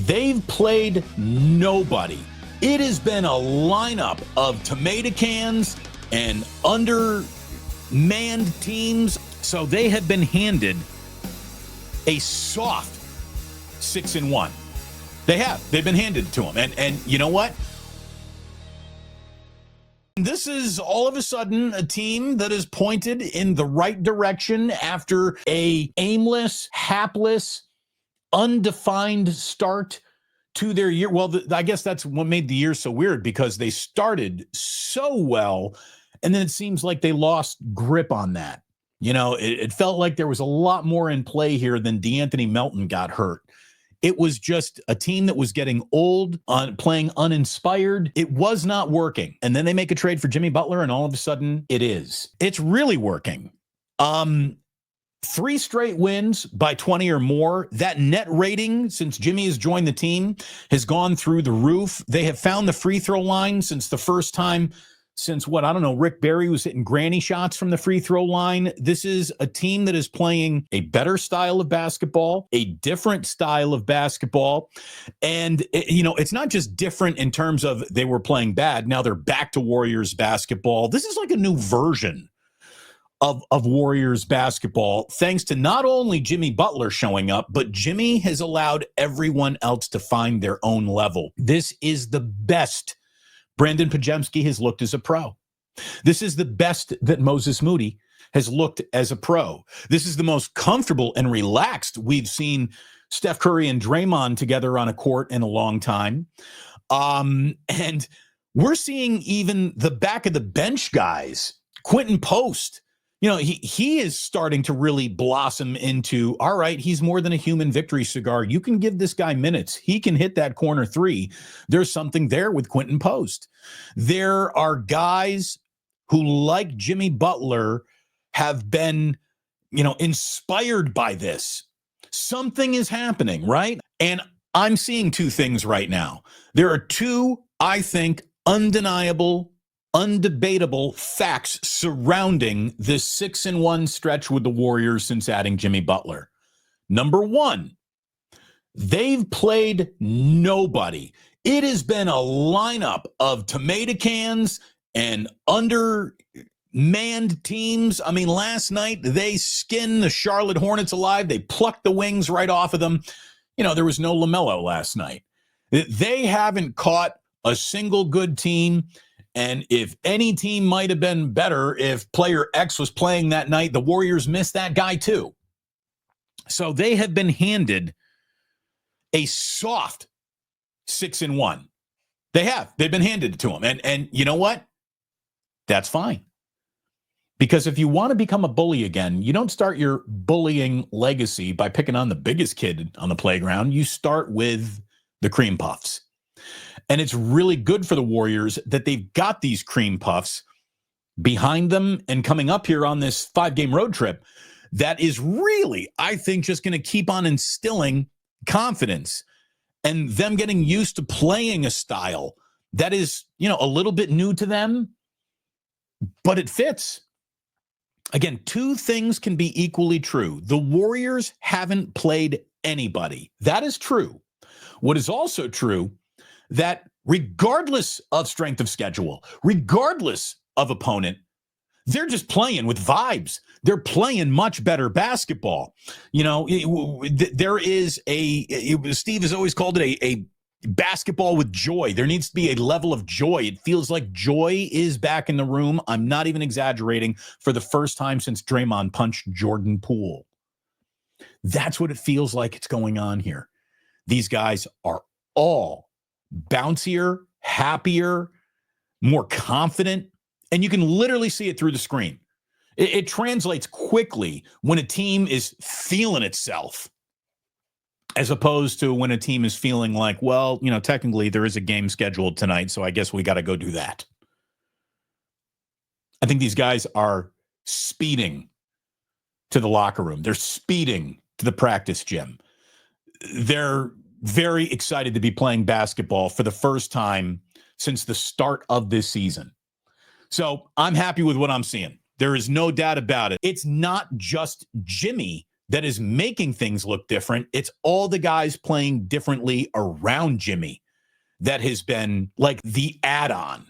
They've played nobody. It has been a lineup of tomato cans and undermanned teams. So they have been handed a soft 6-1. They have. They've been handed to them. And you know what? This is all of a sudden a team that is pointed in the right direction after a aimless, hapless, undefined start to their year. Well, I guess that's what made the year so weird, because they started so well, and then it seems like they lost grip on that. You know, it felt like there was a lot more in play here than DeAnthony Melton got hurt. It was just a team that was getting old, playing uninspired. It was not working. And then they make a trade for Jimmy Butler, and all of a sudden it is. It's really working. 3 straight wins by 20 or more. That net rating since Jimmy has joined the team has gone through the roof. They have found the free throw line since the first time since Rick Barry was hitting granny shots from the free throw line. This is a team that is playing a better style of basketball, a different style of basketball. And, it's not just different in terms of they were playing bad. Now they're back to Warriors basketball. This is like a new version of Warriors basketball, thanks to not only Jimmy Butler showing up, but Jimmy has allowed everyone else to find their own level. This is the best Brandin Podziemski has looked as a pro. This is the best that Moses Moody has looked as a pro. This is the most comfortable and relaxed we've seen Steph Curry and Draymond together on a court in a long time. And we're seeing even the back of the bench guys, Quentin Post. He is starting to really blossom into, all right, he's more than a human victory cigar. You can give this guy minutes. He can hit that corner 3. There's something there with Quentin Post. There are guys who, like Jimmy Butler, have been, inspired by this. Something is happening, right? And I'm seeing 2 things right now. There are 2, I think, undeniable, undebatable facts surrounding this 6-1 stretch with the Warriors since adding Jimmy Butler. Number 1, they've played nobody. It has been a lineup of tomato cans and undermanned teams. I mean, last night they skinned the Charlotte Hornets alive. They plucked the wings right off of them. There was no LaMelo last night. They haven't caught a single good team. And if any team might have been better if player X was playing that night, the Warriors missed that guy too. So they have been handed a soft 6-1. They have. They've been handed it to them. And you know what? That's fine. Because if you want to become a bully again, you don't start your bullying legacy by picking on the biggest kid on the playground. You start with the cream puffs. And it's really good for the Warriors that they've got these cream puffs behind them and coming up here on this 5-game road trip that is really, I think, just going to keep on instilling confidence and them getting used to playing a style that is, a little bit new to them, but it fits. Again, 2 things can be equally true. The Warriors haven't played anybody. That is true. What is also true, that regardless of strength of schedule, regardless of opponent, they're just playing with vibes. They're playing much better basketball. There is Steve has always called it a basketball with joy. There needs to be a level of joy. It feels like joy is back in the room. I'm not even exaggerating, for the first time since Draymond punched Jordan Poole. That's what it feels like it's going on here. These guys are all bouncier, happier, more confident, and you can literally see it through the screen. It translates quickly when a team is feeling itself, as opposed to when a team is feeling like, well, technically there is a game scheduled tonight, so I guess we got to go do that. I think these guys are speeding to the locker room. They're speeding to the practice gym. They're very excited to be playing basketball for the first time since the start of this season. So I'm happy with what I'm seeing. There is no doubt about it. It's not just Jimmy that is making things look different. It's all the guys playing differently around Jimmy that has been like the add-on.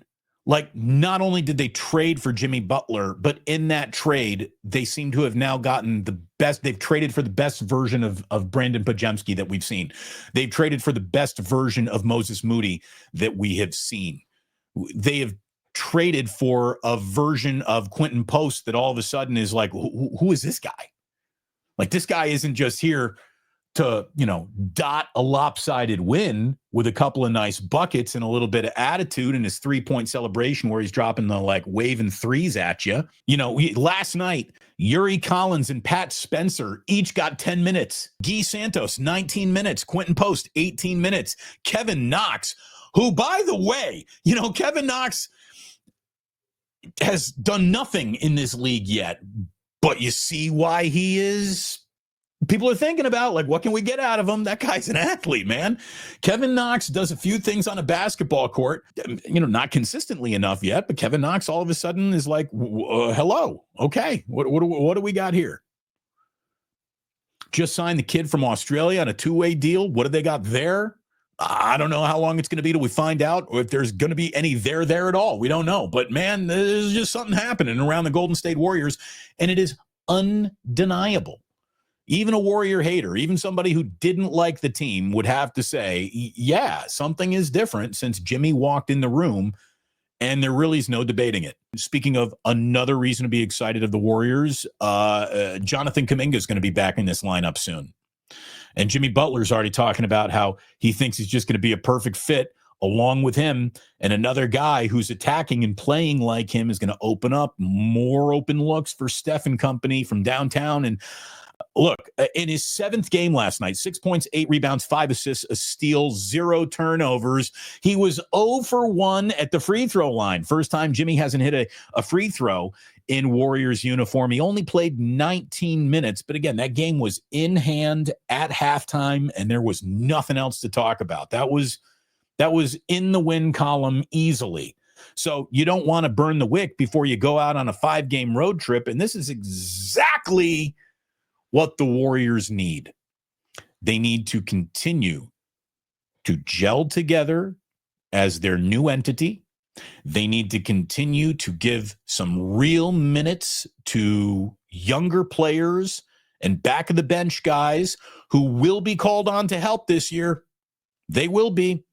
Like, not only did they trade for Jimmy Butler, but in that trade, they seem to have now gotten the best. They've traded for the best version of Brandin Podziemski that we've seen. They've traded for the best version of Moses Moody that we have seen. They have traded for a version of Quentin Post that all of a sudden is like, who is this guy? Like, this guy isn't just here to, dot a lopsided win with a couple of nice buckets and a little bit of attitude in his 3-point celebration where he's dropping the waving threes at you. Last night, Yuri Collins and Pat Spencer each got 10 minutes. Guy Santos, 19 minutes. Quentin Post, 18 minutes. Kevin Knox, who, by the way, Kevin Knox has done nothing in this league yet, but you see why he is. People are thinking about, what can we get out of him? That guy's an athlete, man. Kevin Knox does a few things on a basketball court, not consistently enough yet, but Kevin Knox all of a sudden is like, hello, okay, what do we got here? Just signed the kid from Australia on a 2-way deal. What do they got there? I don't know how long it's going to be till we find out, or if there's going to be any there at all. We don't know. But, man, there's just something happening around the Golden State Warriors, and it is undeniable. Even a Warrior hater, even somebody who didn't like the team would have to say, yeah, something is different since Jimmy walked in the room, and there really is no debating it. Speaking of another reason to be excited of the Warriors, Jonathan Kuminga is going to be back in this lineup soon. And Jimmy Butler's already talking about how he thinks he's just going to be a perfect fit along with him. And another guy who's attacking and playing like him is going to open up more open looks for Steph and company from downtown. And look, in his 7th game last night, 6 points, 8 rebounds, 5 assists, a steal, 0 turnovers. He was 0 for 1 at the free throw line. First time Jimmy hasn't hit a free throw in Warriors uniform. He only played 19 minutes. But again, that game was in hand at halftime, and there was nothing else to talk about. That was in the win column easily. So you don't want to burn the wick before you go out on a 5-game road trip. And this is exactly what the Warriors need. They need to continue to gel together as their new entity. They need to continue to give some real minutes to younger players and back of the bench guys who will be called on to help this year. They will be.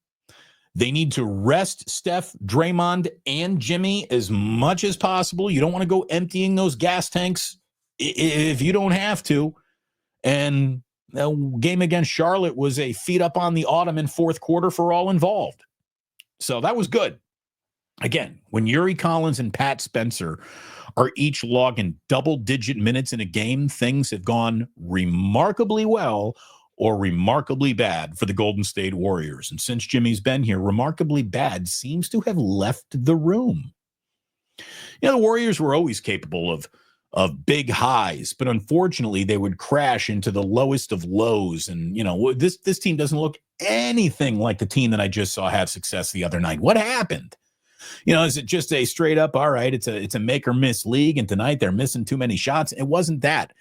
They need to rest Steph, Draymond, and Jimmy as much as possible. You don't want to go emptying those gas tanks if you don't have to. And the game against Charlotte was a feet up on the ottoman fourth quarter for all involved. So that was good. Again, when Yuri Collins and Pat Spencer are each logging double-digit minutes in a game, things have gone remarkably well or remarkably bad for the Golden State Warriors. And since Jimmy's been here, remarkably bad seems to have left the room. The Warriors were always capable of big highs, but unfortunately they would crash into the lowest of lows. And, this team doesn't look anything like the team that I just saw have success the other night. What happened? Is it just a straight up, all right, it's a make or miss league, and tonight they're missing too many shots? It wasn't that.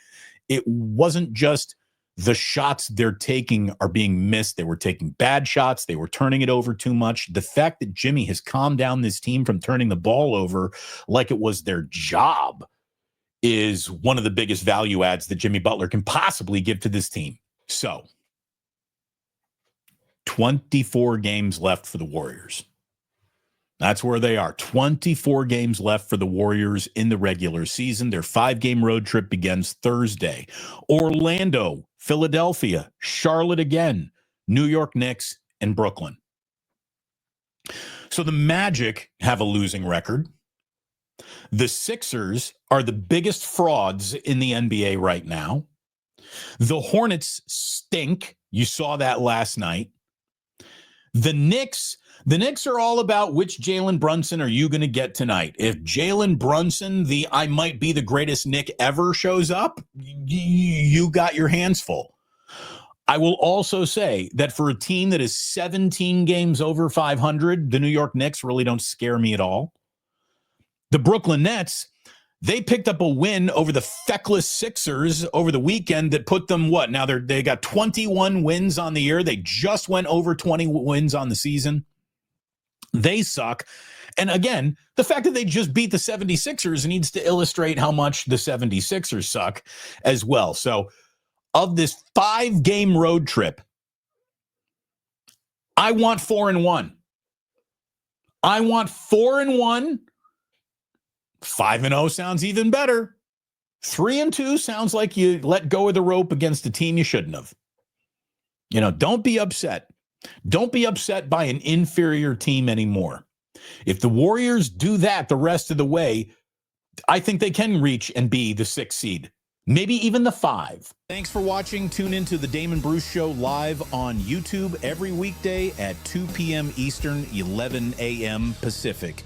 It wasn't just the shots they're taking are being missed. They were taking bad shots. They were turning it over too much. The fact that Jimmy has calmed down this team from turning the ball over like it was their job is one of the biggest value adds that Jimmy Butler can possibly give to this team. So, 24 games left for the Warriors. That's where they are. 24 games left for the Warriors in the regular season. Their 5-game road trip begins Thursday. Orlando, Philadelphia, Charlotte again, New York Knicks, and Brooklyn. So the Magic have a losing record. The Sixers are the biggest frauds in the NBA right now. The Hornets stink. You saw that last night. The Knicks are all about which Jalen Brunson are you going to get tonight. If Jalen Brunson, the I might be the greatest Knick ever, shows up, you got your hands full. I will also say that for a team that is 17 games over 500, the New York Knicks really don't scare me at all. The Brooklyn Nets, They picked up a win over the feckless Sixers over the weekend that put them, what? Now they got 21 wins on the year. They just went over 20 wins on the season. They suck. And again, the fact that they just beat the 76ers needs to illustrate how much the 76ers suck as well. So of this 5-game road trip, I want 4-1. I want 4-1. 5-0 sounds even better. 3-2 sounds like you let go of the rope against a team you shouldn't have. Don't be upset. Don't be upset by an inferior team anymore. If the Warriors do that the rest of the way, I think they can reach and be the 6th seed. Maybe even the 5. Thanks for watching. Tune into the Damon Bruce Show live on YouTube every weekday at 2 p.m. Eastern, 11 a.m. Pacific.